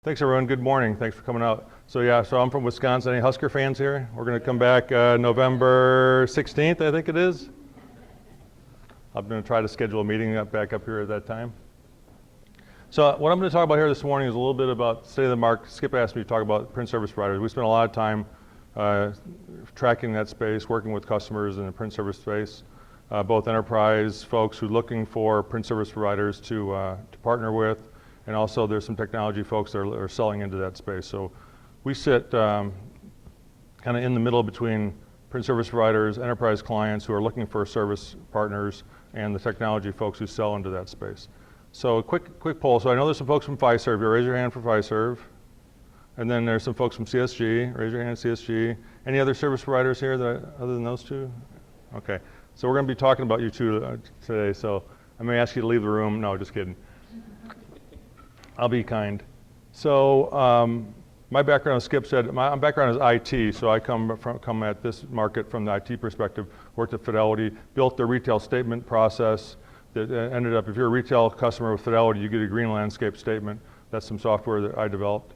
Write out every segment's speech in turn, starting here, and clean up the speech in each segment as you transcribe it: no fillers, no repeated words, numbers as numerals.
Thanks everyone, good morning, thanks for coming out. So I'm from Wisconsin. Any Husker fans here? We're going to come back November 16th, I think it is. I'm going to try to schedule a meeting back up here at that time. So what I'm going to talk about here this morning is a little bit about state of the market. Skip asked me to talk about print service providers. We spent a lot of time tracking that space, working with customers in the print service space, both enterprise folks who are looking for print service providers to partner with, and also there's some technology folks that are selling into that space. So we sit kind of in the middle between print service providers, enterprise clients who are looking for service partners, and the technology folks who sell into that space. So a quick poll. So I know there's some folks from Fiserv. You raise your hand for Fiserv. And then there's some folks from CSG. Raise your hand, CSG. Any other service providers here other than those two? Okay. So we're going to be talking about you two today. So I may ask you to leave the room. No, just kidding. I'll be kind. So my background, as Skip said, my background is IT. So I come at this market from the IT perspective. Worked at Fidelity, built the retail statement process that ended up, if you're a retail customer with Fidelity, you get a green landscape statement. That's some software that I developed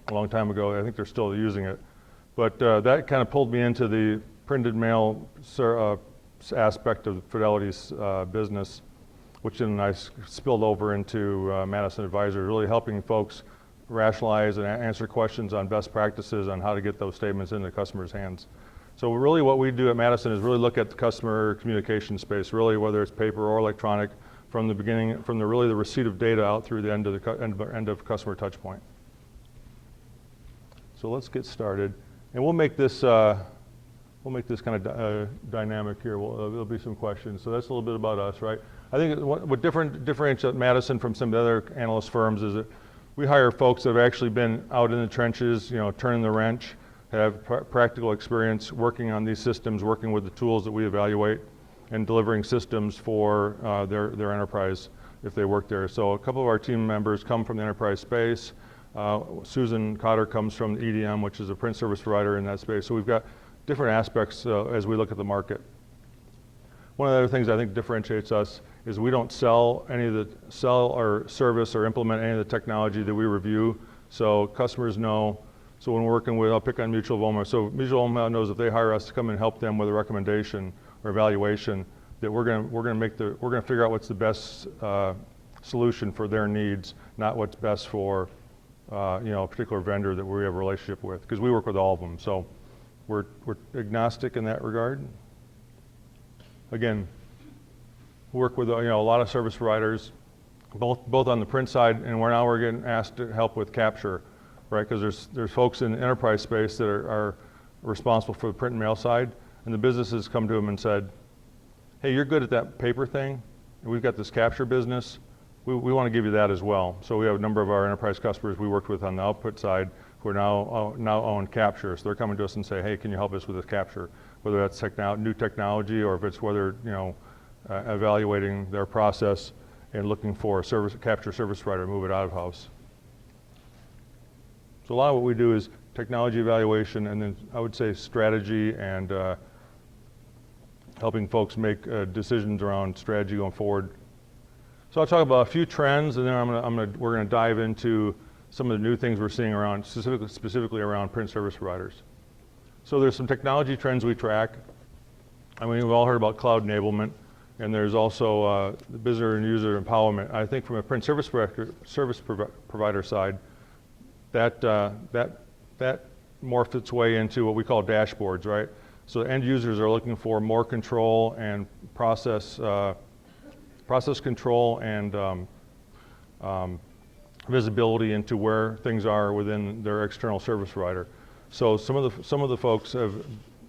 a long time ago. I think they're still using it. But that kind of pulled me into the printed mail aspect of Fidelity's business, which then I spilled over into Madison Advisors, really helping folks rationalize and answer questions on best practices on how to get those statements into the customer's hands. So really what we do at Madison is really look at the customer communication space, really whether it's paper or electronic, from the beginning, from the receipt of data out through the end of customer touch point. So let's get started, and we'll make this kind of dynamic here. There'll be some questions. So that's a little bit about us, right? I think what differentiates Madison from some of the other analyst firms is that we hire folks that have actually been out in the trenches, turning the wrench, have practical experience working on these systems, working with the tools that we evaluate, and delivering systems for their enterprise if they work there. So a couple of our team members come from the enterprise space. Susan Cotter comes from the EDM, which is a print service provider in that space. So we've got different aspects as we look at the market. One of the other things I think differentiates us is we don't sell or service or implement any of the technology that we review. So customers know. So when we're working with, I'll pick on Mutual of Omaha. So Mutual of Omaha knows if they hire us to come and help them with a recommendation or evaluation, that we're going to figure out what's the best solution for their needs, not what's best for a particular vendor that we have a relationship with, because we work with all of them. So we're agnostic in that regard. Again, work with a lot of service providers, both on the print side, and we're getting asked to help with capture, right? Because there's folks in the enterprise space that are responsible for the print and mail side, and the businesses come to them and said, hey, you're good at that paper thing, and we've got this capture business. We want to give you that as well. So we have a number of our enterprise customers we worked with on the output side who are now own capture. So they're coming to us and say, hey, can you help us with this capture? Whether that's new technology or if it's evaluating their process and looking for a capture service provider to move it out of house. So a lot of what we do is technology evaluation, and then I would say strategy and helping folks make decisions around strategy going forward. So I'll talk about a few trends, and then we're going to dive into some of the new things we're seeing around, specifically around print service providers. So there's some technology trends we track. I mean, we've all heard about cloud enablement, and there's also the business and user empowerment. I think from a print service provider side, that morphed its way into what we call dashboards, right? So end users are looking for more control and process control and visibility into where things are within their external service provider. So some of the folks in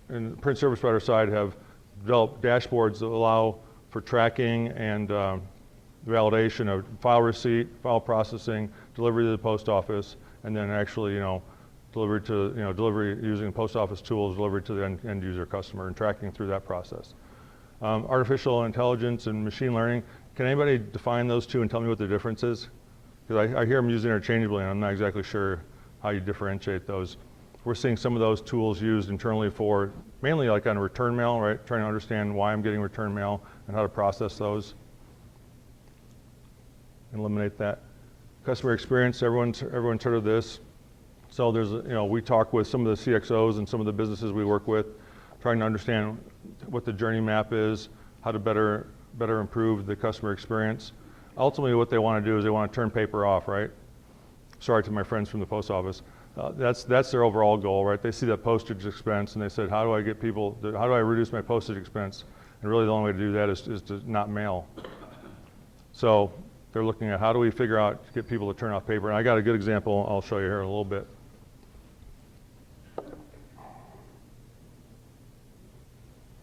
the print service provider side have developed dashboards that allow for tracking and validation of file receipt, file processing, delivery to the post office, and then actually delivery using post office tools, delivery to the end user customer, and tracking through that process. Artificial intelligence and machine learning. Can anybody define those two and tell me what the difference is? Because I hear them used interchangeably, and I'm not exactly sure how you differentiate those. We're seeing some of those tools used internally for mainly like on return mail, right? Trying to understand why I'm getting return mail and how to process those, eliminate that. Customer experience, everyone's heard of this. So there's, we talk with some of the CXOs and some of the businesses we work with, trying to understand what the journey map is, how to better improve the customer experience. Ultimately, what they want to do is they want to turn paper off, right? Sorry to my friends from the post office. That's their overall goal, right? They see that postage expense and they said, how do I reduce my postage expense? And really the only way to do that is to not mail. So they're looking at how do we figure out to get people to turn off paper. And I got a good example I'll show you here in a little bit.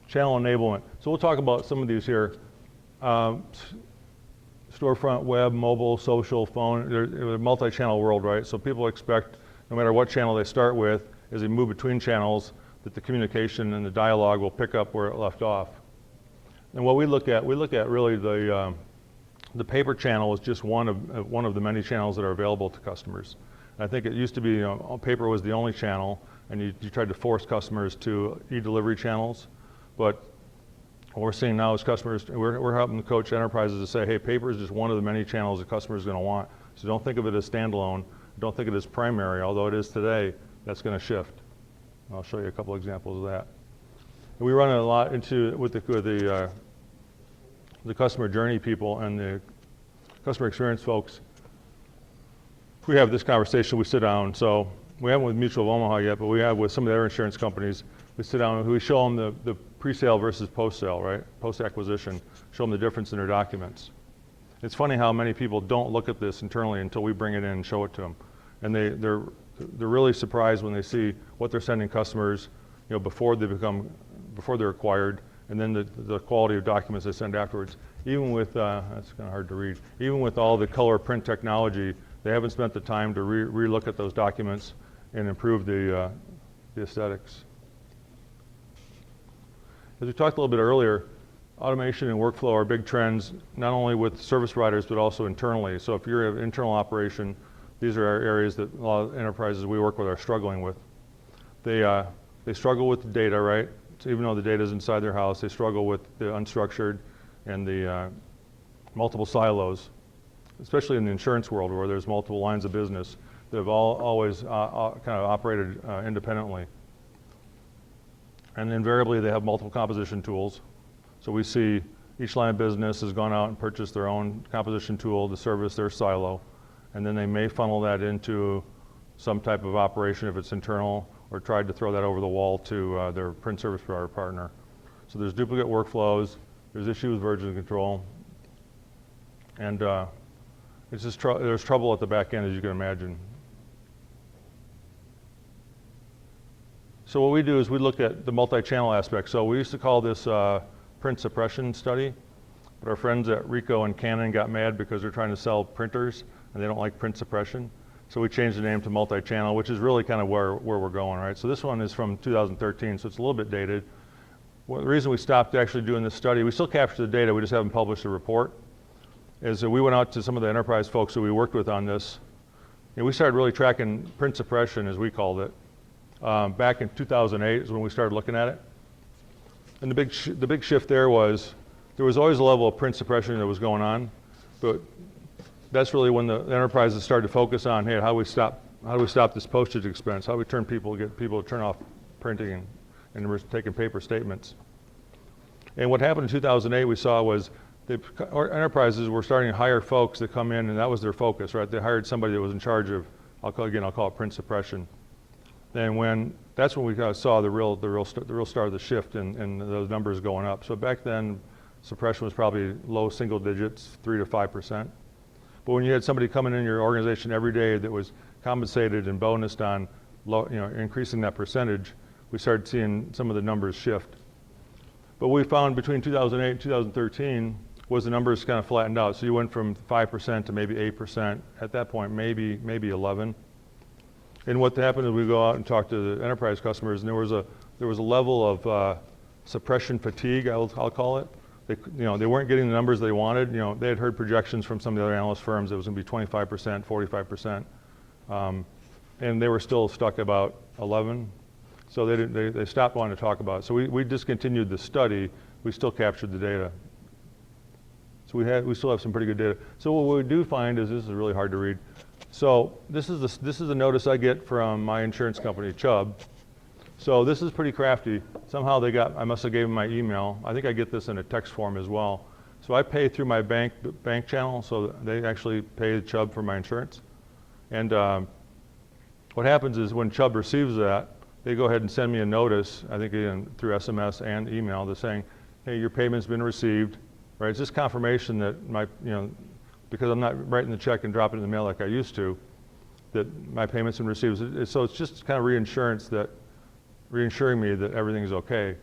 Channel enablement. So we'll talk about some of these here. Storefront, web, mobile, social, phone, they're a multi-channel world, right? So people expect, no matter what channel they start with, as they move between channels, that the communication and the dialogue will pick up where it left off. And what we look at really the paper channel is just one of the many channels that are available to customers. And I think it used to be, paper was the only channel, and you tried to force customers to e-delivery channels. But what we're seeing now is customers, we're helping coach enterprises to say, hey, paper is just one of the many channels the customer is going to want. So don't think of it as standalone. Don't think of it as primary, although it is today. That's going to shift. I'll show you a couple examples of that. And we run a lot with the customer journey people and the customer experience folks. We have this conversation, we sit down. So we haven't with Mutual of Omaha yet, but we have with some of their insurance companies. We sit down and we show them the pre-sale versus post-sale, right? Post-acquisition, show them the difference in their documents. It's funny how many people don't look at this internally until we bring it in and show it to them. And they're really surprised when they see what they're sending customers, before they're acquired, and then the quality of documents they send afterwards. Even with, that's kind of hard to read, even with all the color print technology, they haven't spent the time to re-look at those documents and improve the aesthetics. As we talked a little bit earlier, automation and workflow are big trends, not only with service providers, but also internally. So if you're an internal operation, these are our areas that a lot of enterprises we work with are struggling with. They struggle with the data, right? So even though the data is inside their house, they struggle with the unstructured and the multiple silos, especially in the insurance world where there's multiple lines of business that have always kind of operated independently. And invariably, they have multiple composition tools. So we see each line of business has gone out and purchased their own composition tool to service their silo. And then they may funnel that into some type of operation if it's internal, or tried to throw that over the wall to their print service provider partner. So there's duplicate workflows, there's issues with version control, and it's just there's trouble at the back end, as you can imagine. So what we do is we look at the multi-channel aspect. So we used to call this print suppression study, but our friends at Ricoh and Canon got mad because they're trying to sell printers and they don't like print suppression. So we changed the name to multi-channel, which is really kind of where we're going, right? So this one is from 2013, so it's a little bit dated. Well, the reason we stopped actually doing this study, we still capture the data, we just haven't published a report, is that we went out to some of the enterprise folks who we worked with on this, and we started really tracking print suppression, as we called it. Back in 2008 is when we started looking at it. And the big shift there was always a level of print suppression that was going on, but that's really when the enterprises started to focus on, hey, how do we stop this postage expense? How do we get people to turn off printing and we're taking paper statements? And what happened in 2008 we saw was enterprises were starting to hire folks that come in, and that was their focus, right? They hired somebody that was in charge of, I'll call it print suppression. And that's when we kind of saw the real start of the shift and those numbers going up. So back then, suppression was probably low single digits, 3 to 5%. But when you had somebody coming in your organization every day that was compensated and bonused on increasing that percentage, we started seeing some of the numbers shift. But what we found between 2008 and 2013 was the numbers kind of flattened out. So you went from 5% to maybe 8%. At that point, maybe 11%. And what happened is we go out and talk to the enterprise customers, and there was a level of suppression fatigue, I'll call it. They weren't getting the numbers they wanted. They had heard projections from some of the other analyst firms that it was going to be 25%, 45%, and they were still stuck about 11. So they stopped wanting to talk about it. So we discontinued the study. We still captured the data. So we still have some pretty good data. So what we do find is, this is really hard to read. So this is the notice I get from my insurance company, Chubb. So this is pretty crafty. Somehow I must have gave them my email. I think I get this in a text form as well. So I pay through my bank channel, so they actually pay Chubb for my insurance. And what happens is when Chubb receives that, they go ahead and send me a notice, I think through SMS and email, they're saying, hey, your payment's been received, right? It's just confirmation that because I'm not writing the check and dropping it in the mail like I used to, that my payment's been received. So it's just kind of reassuring me that everything's okay.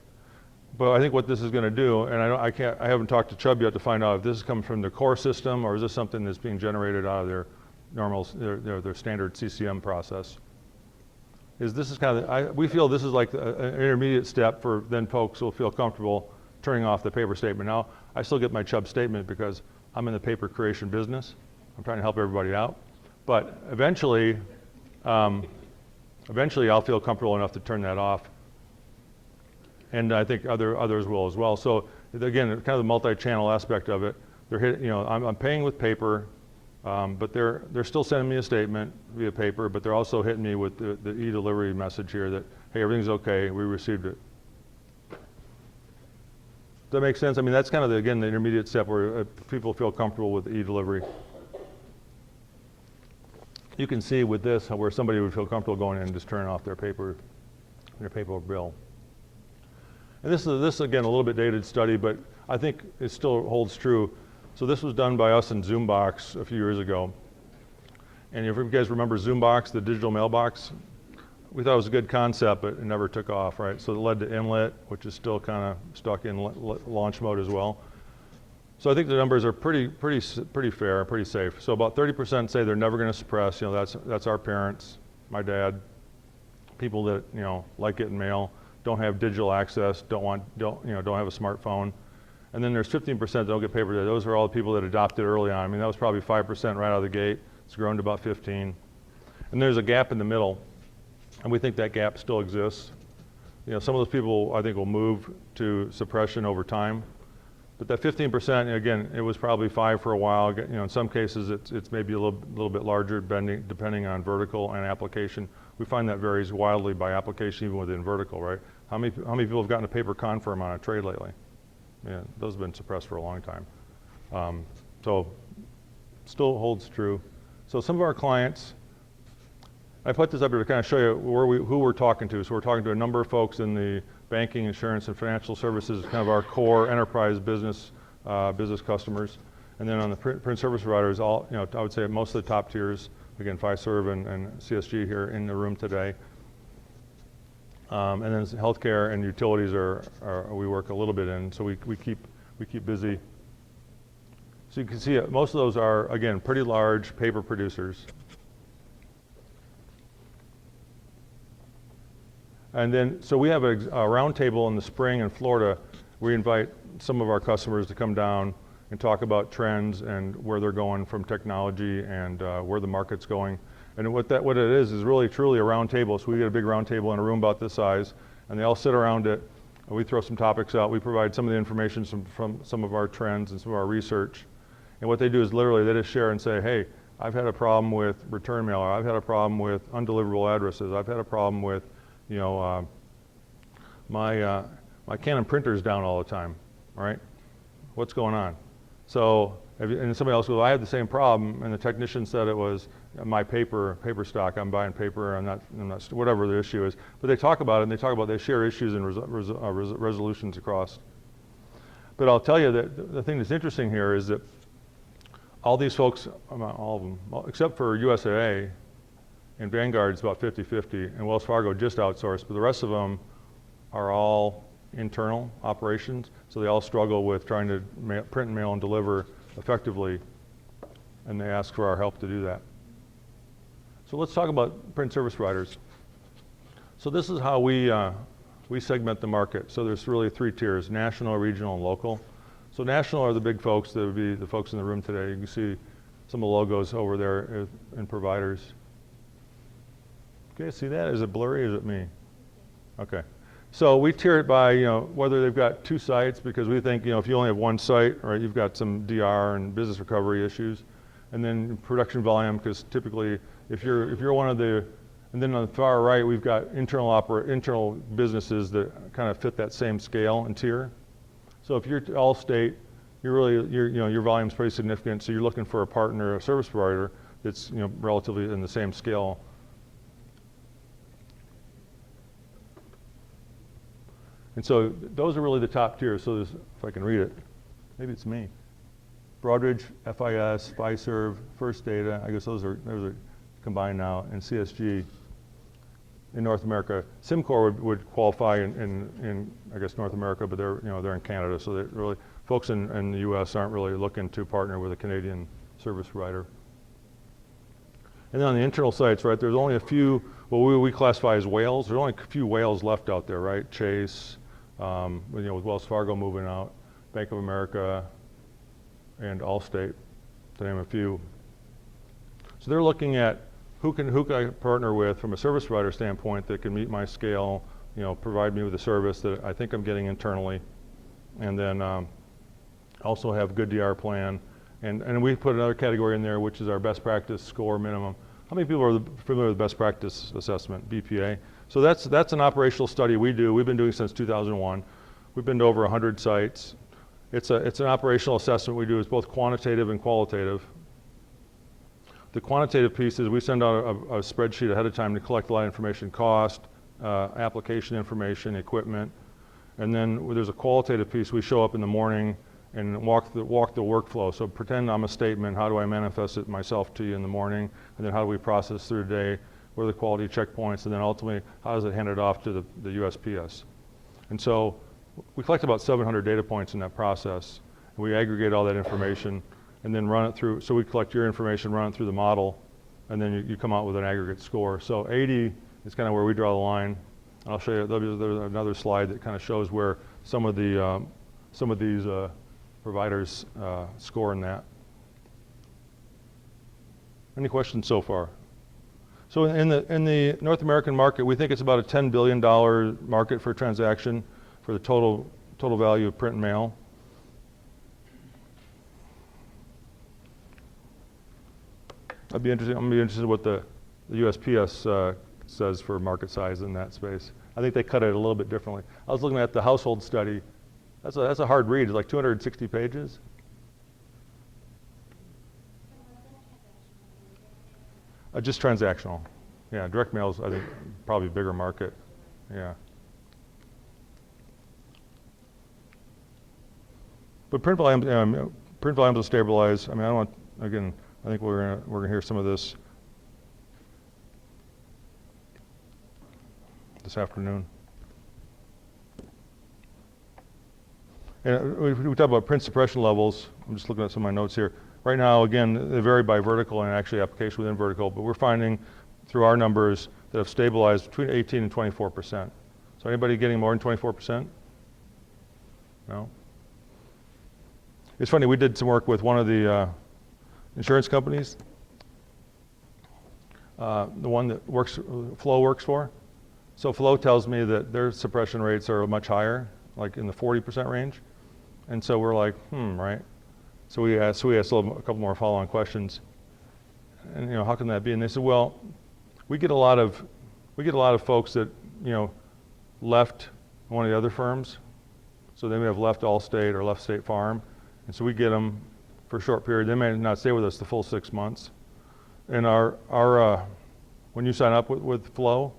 But I think what this is going to do, and I haven't talked to Chubb yet to find out if this is coming from the core system or is this something that's being generated out of their normal, their standard CCM process. This is kind of, we feel this is like an intermediate step for then folks will feel comfortable turning off the paper statement. Now, I still get my Chubb statement because I'm in the paper creation business. I'm trying to help everybody out. But eventually I'll feel comfortable enough to turn that off. And I think others will as well. So again, kind of the multi-channel aspect of it. I'm paying with paper, but they're still sending me a statement via paper, but they're also hitting me with the e-delivery message here that, hey, everything's okay, we received it. Does that make sense? I mean, that's kind of, the intermediate step where people feel comfortable with e-delivery. You can see with this where somebody would feel comfortable going in and just turning off their paper bill. And this is again, a little bit dated study, but I think it still holds true. So this was done by us in Zoombox a few years ago. And if you guys remember Zoombox, the digital mailbox, we thought it was a good concept, but it never took off, right? So it led to Inlet, which is still kind of stuck in launch mode as well. So I think the numbers are pretty fair, pretty safe. So about 30% say they're never going to suppress. That's our parents, my dad, people that like getting mail, don't have digital access, don't have a smartphone. And then there's 15% that don't get paper. Those are all the people that adopted early on. I mean, that was probably 5% right out of the gate. It's grown to about 15. And there's a gap in the middle, and we think that gap still exists. Some of those people I think will move to suppression over time. But that 15%, again, it was probably 5 for a while. In some cases, it's maybe a little bit larger, depending on vertical and application. We find that varies wildly by application, even within vertical, right? How many people have gotten a paper confirm on a trade lately? Yeah, those have been suppressed for a long time. So still holds true. So some of our clients, I put this up here to kind of show you who we're talking to. So we're talking to a number of folks in the banking, insurance, and financial services, kind of our core enterprise business customers. And then on the print service providers, I would say most of the top tiers, again, Fiserv and CSG here in the room today. And then healthcare and utilities we work a little bit in, so we keep busy. So you can see most of those are, again, pretty large paper producers. And then, so we have a roundtable in the spring in Florida. We invite some of our customers to come down and talk about trends and where they're going from technology and where the market's going. And what it is really truly a round table. So we get a big round table in a room about this size, and they all sit around it. And we throw some topics out. We provide some of the information from some of our trends and some of our research. And what they do is literally they just share and say, hey, I've had a problem with return mail, or I've had a problem with undeliverable addresses. I've had a problem with, my Canon printer's down all the time, all right? What's going on? So, and somebody else goes, I had the same problem, and the technician said it was my paper stock. I'm buying paper. I'm not, whatever the issue is. But they talk about it, and they share issues and resolutions across. But I'll tell you that the thing that's interesting here is that all these folks, not all of them, except for USAA and Vanguard, it's about 50-50, and Wells Fargo just outsourced, but the rest of them are all internal operations, so they all struggle with trying to print and mail and deliver effectively, and they ask for our help to do that. So let's talk about print service providers. So this is how we segment the market. So there's really 3 tiers: national, regional, and local. So national are the big folks. That would be the folks in the room today. You can see some of the logos over there in providers. Okay, see that? Is it blurry or is it me? Okay. So we tier it by, whether they've got 2 sites, because we think, if you only have 1 site, right, you've got some DR and business recovery issues. And then production volume, because typically, if you're one of the, and then on the far right, we've got internal businesses that kind of fit that same scale and tier. So if you're all state, your volume's pretty significant, so you're looking for a partner, a service provider that's, relatively in the same scale. And so those are really the top tiers. So if I can read it, maybe it's me. Broadridge, FIS, Fiserv, First Data, I guess those are combined now, and CSG in North America. SimCorp would qualify in I guess North America, but they're in Canada, so they're really, folks in the US aren't really looking to partner with a Canadian service provider. And then on the internal sites, right, there's only a few, what we classify as whales. There's only a few whales left out there, right? Chase, with Wells Fargo moving out, Bank of America, and Allstate, to name a few. So they're looking at who can I partner with from a service provider standpoint that can meet my scale, provide me with a service that I think I'm getting internally, and then also have good DR plan. And we put another category in there, which is our best practice score minimum. How many people are familiar with best practice assessment, BPA? So that's an operational study we do. We've been doing since 2001. We've been to over 100 sites. It's an operational assessment we do. It's both quantitative and qualitative. The quantitative piece is we send out a spreadsheet ahead of time to collect a lot of information, cost, application information, equipment, and then there's a qualitative piece. We show up in the morning and walk the workflow. So pretend I'm a statement. How do I manifest it myself to you in the morning? And then how do we process through the day? What are the quality checkpoints? And then ultimately, how does it hand it off to the USPS? And so we collect about 700 data points in that process. And we aggregate all that information and then run it through. So we collect your information, run it through the model, and then you come out with an aggregate score. So 80 is kind of where we draw the line. I'll show you, there's another slide that kind of shows where some of these providers score in that. Any questions so far? So in the North American market, we think it's about a $10 billion market for transaction for the total value of print and mail. I'm gonna be interested in what the USPS says for market size in that space. I think they cut it a little bit differently. I was looking at the household study. That's a hard read. It's like 260 pages. Just transactional. Yeah, direct mail is, I think, probably a bigger market. Yeah. But print volumes will stabilize. I mean, I think we're gonna hear some of this afternoon. And we talk about print suppression levels. I'm just looking at some of my notes here. Right now, again, they vary by vertical and actually application within vertical, but we're finding through our numbers that have stabilized between 18 and 24%. So anybody getting more than 24%? No? It's funny, we did some work with one of the insurance companies, the one that Flow works for. So Flow tells me that their suppression rates are much higher, like in the 40% range. And so we're like, right? So we asked a couple more follow-on questions. And how can that be? And they said, well, we get a lot of folks that, left one of the other firms. So they may have left Allstate or left State Farm. And so we get them for a short period. They may not stay with us the full 6 months. And when you sign up with Flow,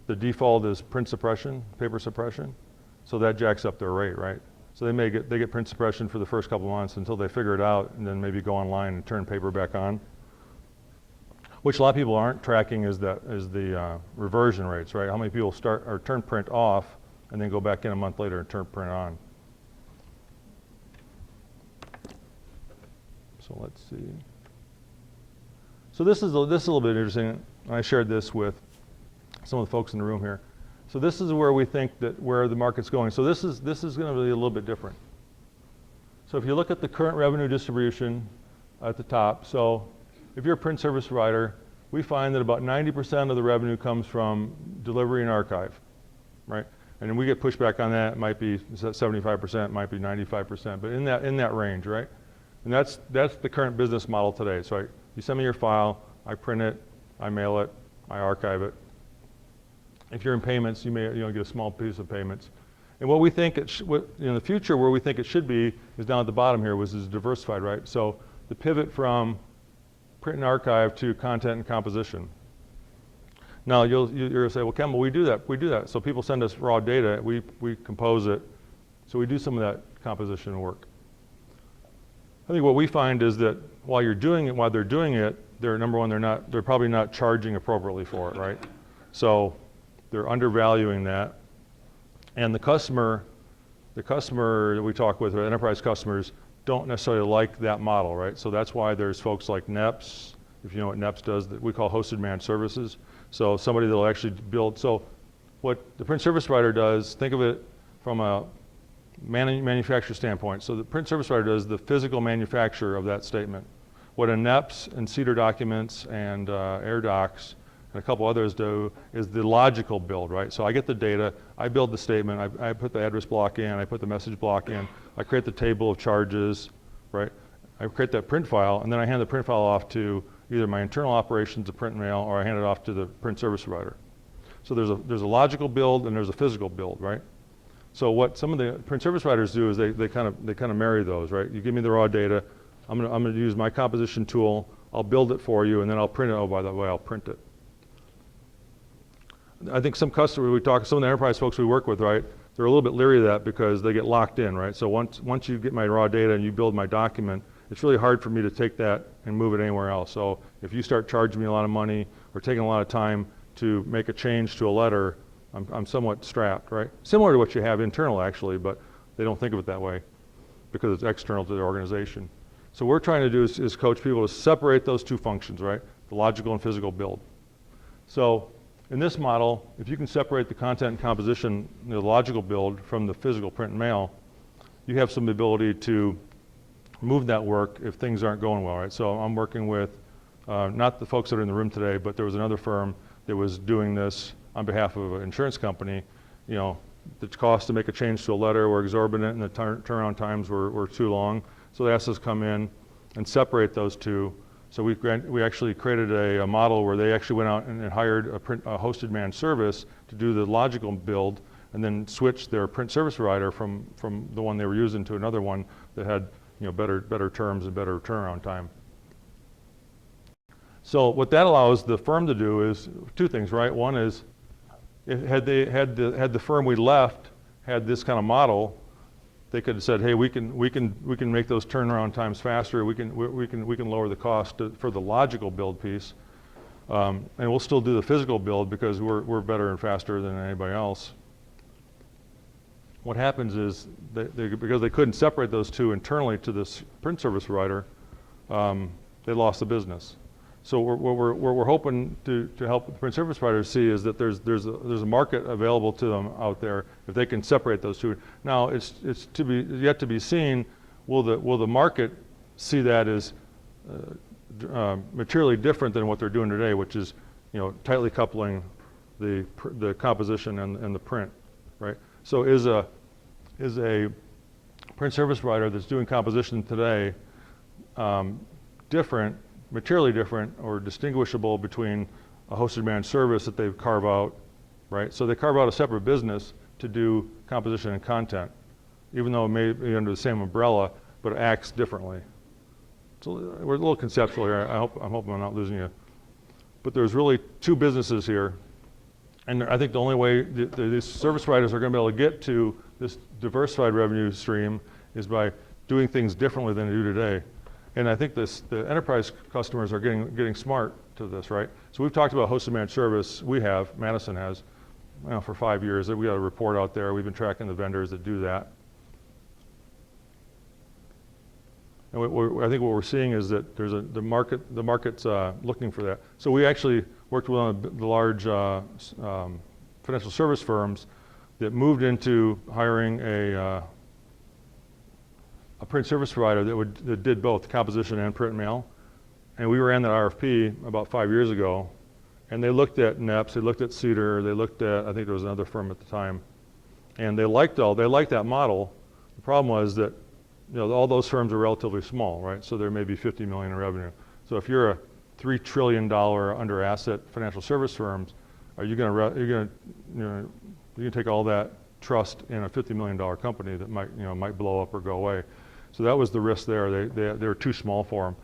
the default is print suppression, paper suppression. So that jacks up their rate, right? So they get print suppression for the first couple of months until they figure it out, and then maybe go online and turn paper back on. Which a lot of people aren't tracking is the reversion rates, right? How many people turn print off and then go back in a month later and turn print on. So let's see. So this is a little bit interesting. I shared this with some of the folks in the room here. So this is where we think where the market's going. So this is going to be a little bit different. So if you look at the current revenue distribution at the top, so if you're a print service provider, we find that about 90% of the revenue comes from delivery and archive, right? And we get pushback on that. It might be 75%, it might be 95%, but in that range, right? And that's the current business model today. So you send me your file, I print it, I mail it, I archive it. If you're in payments, you may get a small piece of payments. And what we think in the future, where we think it should be, is down at the bottom here, is diversified, right? So the pivot from print and archive to content and composition. Now you're gonna say, well, Kemal, we do that. So people send us raw data, we compose it. So we do some of that composition work. I think what we find is that while they're doing it, number one, they're probably not charging appropriately for it, right? So they're undervaluing that. And the customer that we talk with, or enterprise customers, don't necessarily like that model, right? So that's why there's folks like NEPS, if you know what NEPS does, that we call hosted managed services. So somebody that'll actually build. So what the print service provider does, think of it from a manufacturer standpoint. So the print service provider does the physical manufacture of that statement. What a NEPS and Cedar Documents and AirDocs and a couple others do is the logical build, right? So I get the data, I build the statement, I put the address block in, I put the message block in, I create the table of charges, right? I create that print file, and then I hand the print file off to either my internal operations, the print and mail, or I hand it off to the print service provider. So there's a logical build and there's a physical build, right? So what some of the print service providers do is they kind of marry those, right? You give me the raw data, I'm gonna use my composition tool, I'll build it for you, and then I'll print it. Oh, by the way, I'll print it. I think some customers, some of the enterprise folks we work with, right, they're a little bit leery of that because they get locked in, right? So once you get my raw data and you build my document, it's really hard for me to take that and move it anywhere else. So if you start charging me a lot of money or taking a lot of time to make a change to a letter, I'm somewhat strapped, right? Similar to what you have internal, actually, but they don't think of it that way because it's external to the organization. So what we're trying to do is coach people to separate those two functions, right? The logical and physical build. So in this model, if you can separate the content and composition, the logical build from the physical print and mail, you have some ability to move that work if things aren't going well, right? So I'm working with, not the folks that are in the room today, but there was another firm that was doing this on behalf of an insurance company. You know, the cost to make a change to a letter were exorbitant and the turnaround times were too long. So they asked us to come in and separate those two. So we actually created a model where they actually went out and hired a hosted managed service to do the logical build and then switched their print service provider from the one they were using to another one that had better terms and better turnaround time. So what that allows the firm to do is two things, right? One is, had the firm we left had this kind of model, they could have said, hey, we can make those turnaround times faster. We can lower the cost for the logical build piece, and we'll still do the physical build because we're better and faster than anybody else. What happens is because they couldn't separate those two internally to this print service provider, they lost the business. So what we're hoping to help the print service providers see is that there's a market available to them out there if they can separate those two. Now it's yet to be seen. Will the market see that as materially different than what they're doing today, which is tightly coupling the composition and the print, right? So is a print service provider that's doing composition today materially different or distinguishable between a hosted managed service that they carve out, right? So they carve out a separate business to do composition and content, even though it may be under the same umbrella, but it acts differently. So we're a little conceptual here. I'm hoping I'm not losing you. But there's really two businesses here. And I think the only way these service providers are going to be able to get to this diversified revenue stream is by doing things differently than they do today. And I think the enterprise customers are getting smart to this, right? So we've talked about hosted managed service. Madison has, for 5 years. We got a report out there. We've been tracking the vendors that do that. And I think what we're seeing is that the market's looking for that. So we actually worked with one of the large financial service firms that moved into hiring a print service provider that did both composition and print and mail. And we ran that RFP about 5 years ago. And they looked at NEPS, they looked at Cedar, they looked at, I think there was another firm at the time. And they liked that model. The problem was that, all those firms are relatively small, right? So there may be 50 million in revenue. So if you're a $3 trillion under asset financial service firms, are you going to take all that trust in a $50 million company that might blow up or go away? So that was the risk there. They were too small for them.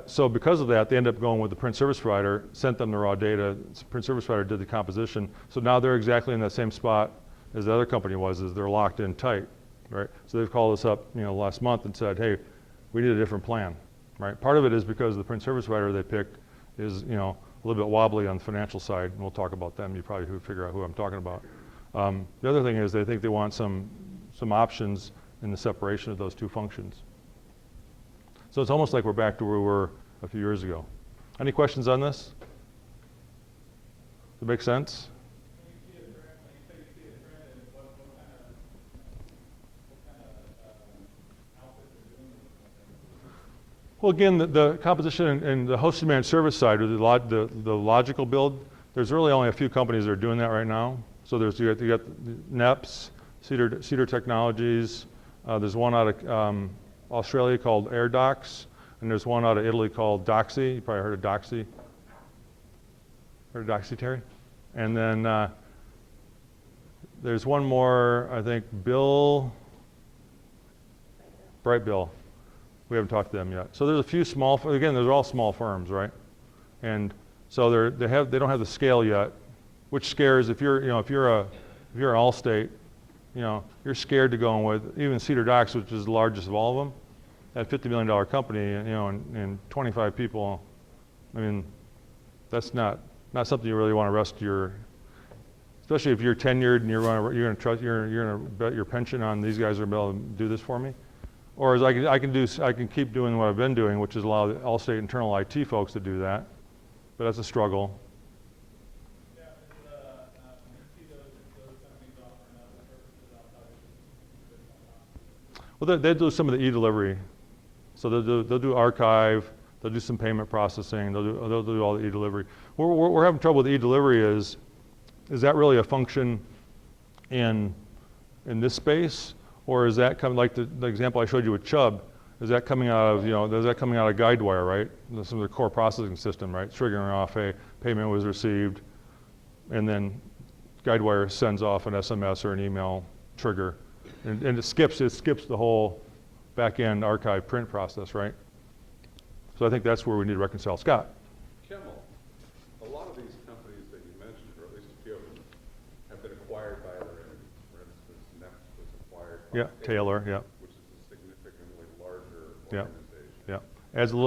So because of that, they ended up going with the print service provider, sent them the raw data. The print service provider did the composition. So now they're exactly in that same spot as the other company was, is they're locked in tight, right? So they've called us up, last month and said, hey, we need a different plan, right? Part of it is because the print service provider they picked is, a little bit wobbly on the financial side, and we'll talk about them. You probably figure out who I'm talking about. The other thing is they think they want some options in the separation of those two functions. So it's almost like we're back to where we were a few years ago. Any questions on this? Does it make sense? Well, again, the composition and the hosted managed service side, or the logical build, there's really only a few companies that are doing that right now. So you got NEPS, Cedar Technologies. There's one out of Australia called AirDocs, and there's one out of Italy called Doxy. You probably heard of Doxy. Heard of Doxy, Terry? And then there's one more, I think, Bright Bill. We haven't talked to them yet. So there's a few again, those are all small firms, right? And so they don't have the scale yet, which scares if you're Allstate, you're scared to go in with even Cedar Docs, which is the largest of all of them. That $50 million company, and 25 people. I mean, that's not something you really want to rest especially if you're tenured and you're going to bet your pension on these guys are able to do this for me. Or as I can keep doing what I've been doing, which is allow the Allstate internal IT folks to do that, but that's a struggle. Yeah, see those companies offering other services outside of Well, they do some of the e-delivery. So they'll do archive, they'll do some payment processing, they'll do all the e-delivery. Where we're having trouble with e-delivery is that really a function in this space? Or is that coming, like the example I showed you with Chubb, is that coming out of, Guidewire, right? Some of the core processing system, right? Triggering off, hey, payment was received, and then Guidewire sends off an SMS or an email trigger, and it skips the whole back-end archive print process, right? So I think that's where we need to reconcile. Scott? Kemal, a lot of these companies that you mentioned, or at least a few of them, have been acquired by other entities. For instance, NEPS was acquired by Taylor, which is a significantly larger Yeah. organization. Yeah. Adds a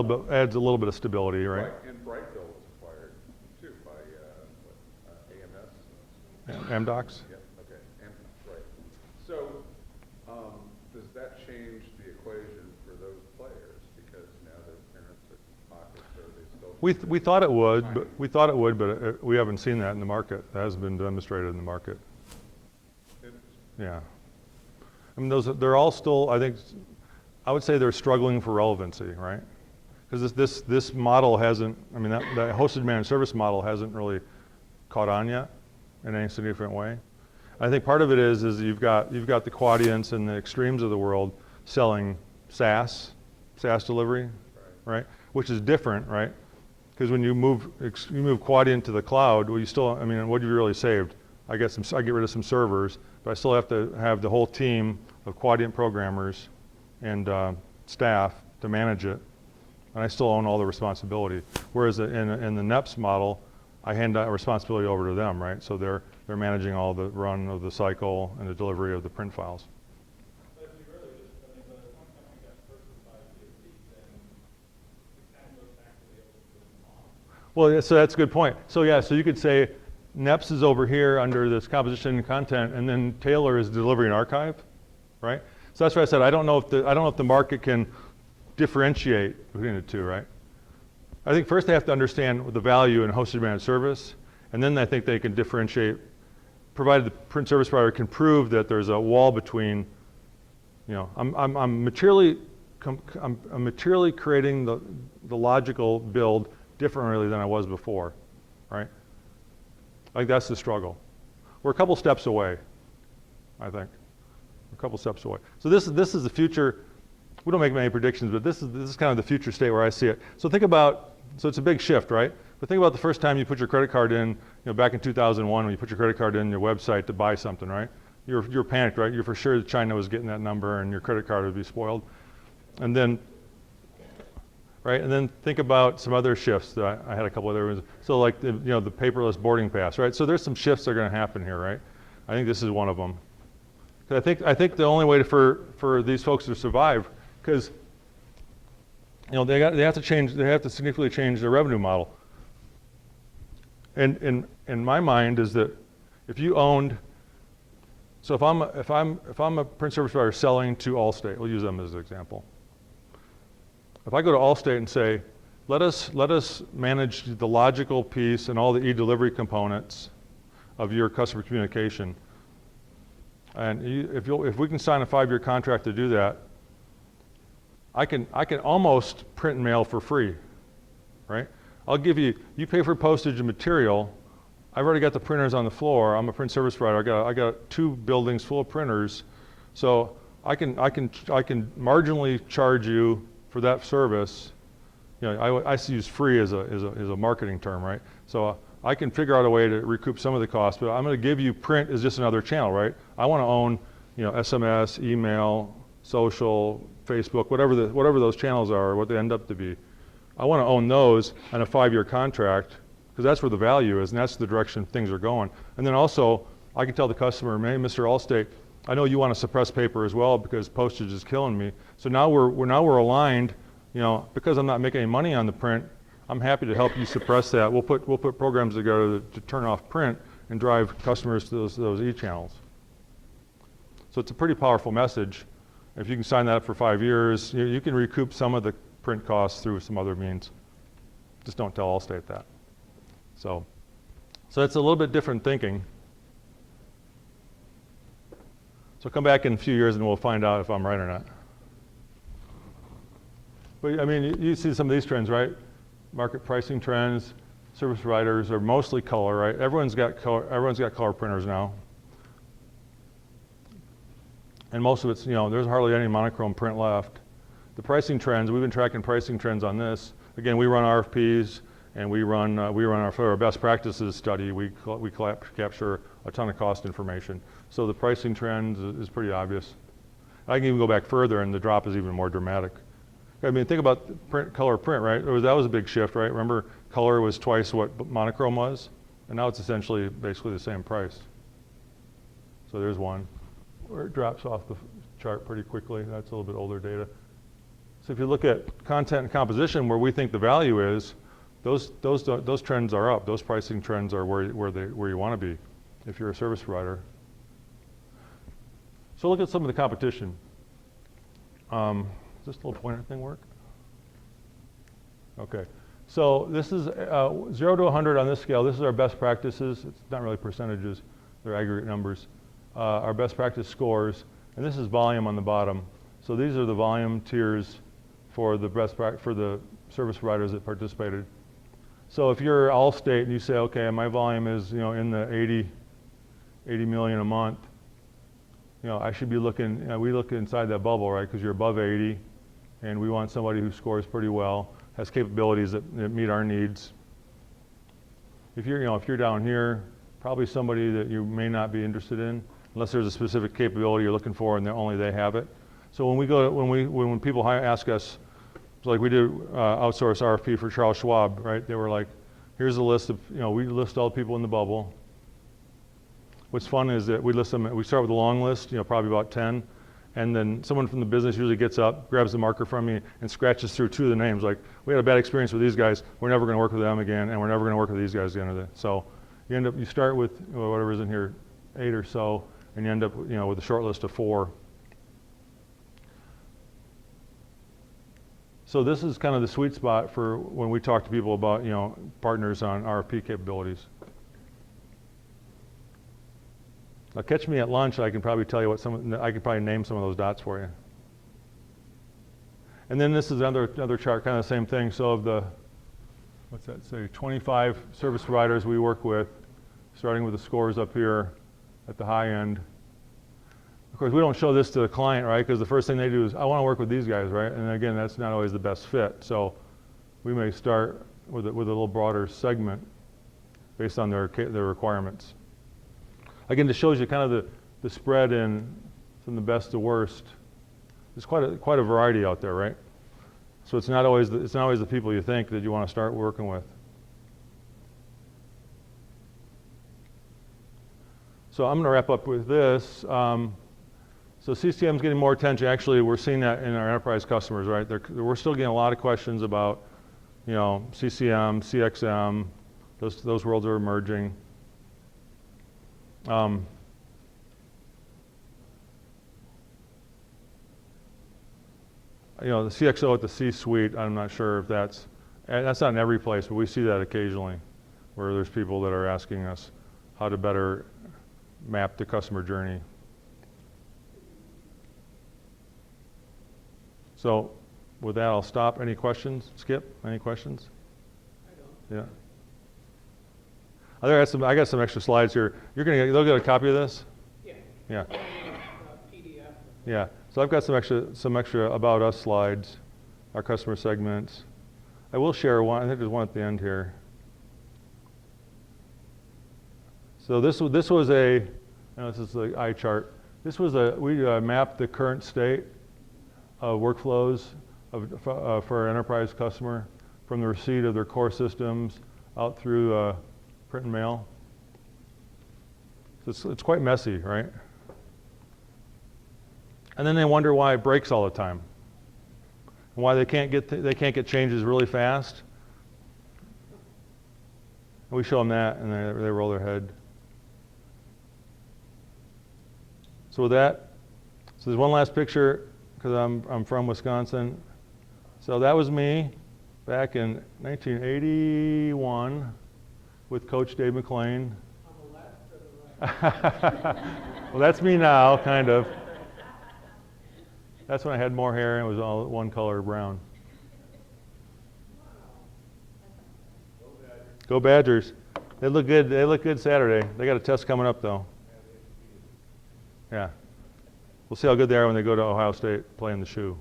little bit of stability, right? And Brightville was acquired too by AMS. MDocs? Yeah. Okay. Right. So, does that change the equation for those players because now their parents are pockets, or they still? We thought it would, but we haven't seen that in the market. That hasn't been demonstrated in the market. Yeah. I mean, they're all still, I would say they're struggling for relevancy, right? Because this model hasn't, that hosted managed service model hasn't really caught on yet in any significant way. I think part of it is you've got the Quadients and the Extremes of the world selling SaaS delivery, right? Which is different, right? Because when you move Quadient to the cloud, well, you still, what have you really saved? I get rid of some servers, but I still have to have the whole team of Quadient programmers and staff to manage it, and I still own all the responsibility. Whereas in the NEPS model, I hand that responsibility over to them, right? So they're managing all the run of the cycle and the delivery of the print files. But if you really just, but if one company got purchased by PSP, then it kind of goes back to the old model. Well, yeah, so that's a good point. So yeah, so you could say NEPS is over here under this composition and content, and then Taylor is delivery and archive, right? So that's why I said I don't know if the market can differentiate between the two, right? I think first they have to understand the value in hosted managed service, and then I think they can differentiate, provided the print service provider can prove that there's a wall between, I'm materially creating the logical build differently than I was before, right? Like that's the struggle. We're a couple steps away, I think. We're a couple steps away. So this is the future. We don't make many predictions, but this is kind of the future state where I see it. So think about, so it's a big shift, right? But think about the first time you put your credit card in, back in 2001 when you put your credit card in your website to buy something, right? You're panicked, right? You're for sure that China was getting that number and your credit card would be spoiled. And then, right? And then think about some other shifts that I had a couple of other ones. So like the paperless boarding pass, right? So there's some shifts that are going to happen here, right? I think this is one of them. I think the only way for these folks to survive, because they have to significantly change their revenue model. And in my mind is that if you owned, so if I'm a print service provider selling to Allstate, we'll use them as an example. If I go to Allstate and say, let us manage the logical piece and all the e-delivery components of your customer communication, and if we can sign a 5-year contract to do that, I can almost print and mail for free, right? I'll give you pay for postage and material. I've already got the printers on the floor. I'm a print service provider. I got 2 buildings full of printers, so I can marginally charge you for that service. I use free as a marketing term, right? So I can figure out a way to recoup some of the cost, but I'm going to give you print as just another channel, right? I want to own, SMS, email, social, Facebook, whatever those channels are, or what they end up to be. I want to own those on a 5-year contract because that's where the value is, and that's the direction things are going. And then also, I can tell the customer, hey, Mr. Allstate, I know you want to suppress paper as well because postage is killing me. So now we're aligned. Because I'm not making any money on the print, I'm happy to help you suppress that. We'll put programs together to turn off print and drive customers to those e-channels. So it's a pretty powerful message. If you can sign that up for 5 years, you can recoup some of the print costs through some other means. Just don't tell Allstate that. So it's a little bit different thinking. So come back in a few years and we'll find out if I'm right or not. But I mean, you see some of these trends, right? Market pricing trends, service providers are mostly color, right? Everyone's got color printers now. And most of it's, there's hardly any monochrome print left. The pricing trends, we've been tracking pricing trends on this. Again, we run RFPs and we run our best practices study. We capture a ton of cost information. So the pricing trend is pretty obvious. I can even go back further and the drop is even more dramatic. I mean, think about color print, right? That was a big shift, right? Remember, color was twice what monochrome was, and now it's essentially basically the same price. So there's one where it drops off the chart pretty quickly. That's a little bit older data. So if you look at content and composition, where we think the value is, those trends are up. Those pricing trends are where you want to be if you're a service provider. So look at some of the competition. Does this little pointer thing work? Okay. So this is 0 to 100 on this scale. This is our best practices. It's not really percentages. They're aggregate numbers. Our best practice scores. And this is volume on the bottom. So these are the volume tiers for the service providers that participated. So if you're Allstate and you say, okay, my volume is in the 80 million a month, I should be looking, we look inside that bubble, right? Because you're above 80, and we want somebody who scores pretty well, has capabilities that meet our needs. If you're down here, probably somebody that you may not be interested in, unless there's a specific capability you're looking for and only they have it. So when people ask us, so like we did outsource RFP for Charles Schwab, right? They were like, here's a list of, we list all the people in the bubble. What's fun is that we list them, we start with a long list, probably about 10, and then someone from the business usually gets up, grabs the marker from me, and scratches through 2 of the names. Like, we had a bad experience with these guys, we're never going to work with them again, and we're never going to work with these guys again. So you start with whatever's in here, 8 or so, and you end up with a short list of 4. So this is kind of the sweet spot for when we talk to people about partners on RFP capabilities. Now catch me at lunch. I can probably tell you I can probably name some of those dots for you. And then this is another chart, kind of the same thing. So of the, what's that say, 25 service providers we work with, starting with the scores up here, at the high end. Of course, we don't show this to the client, right? Because the first thing they do is, I want to work with these guys, right? And again, that's not always the best fit. So we may start with a little broader segment based on their requirements. Again, this shows you kind of the spread in from the best to worst. There's quite a variety out there, right? So it's not always the people you think that you want to start working with. So I'm going to wrap up with this. So CCM is getting more attention. Actually, we're seeing that in our enterprise customers, right? We're still getting a lot of questions about, CCM, CXM. Those worlds are emerging. The CXO at the C-suite, I'm not sure if that's not in every place, but we see that occasionally, where there's people that are asking us how to better map the customer journey. So with that, I'll stop. Any questions? Skip, any questions? I don't. Yeah. I got some extra slides here. They'll get a copy of this? Yeah. Yeah. PDF. Yeah. So I've got some extra about us slides, our customer segments. I will share one. I think there's one at the end here. So this was this is the eye chart. We mapped the current state of workflows for our enterprise customer from the receipt of their core systems out through print and mail. So it's quite messy, right? And then they wonder why it breaks all the time, and why they can't get changes really fast. And we show them that, and they roll their head. So with that, there's one last picture because I'm from Wisconsin. So that was me back in 1981 with Coach Dave McClain. On the left or the right? Well, that's me now, kind of. That's when I had more hair and it was all one color brown. Go Badgers. They look good. They look good Saturday. They got a test coming up though. Yeah. We'll see how good they are when they go to Ohio State playing the shoe.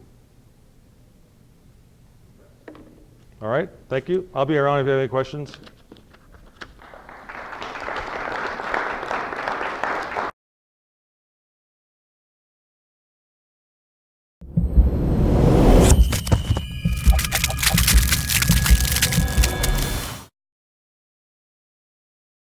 All right. Thank you. I'll be around if you have any questions.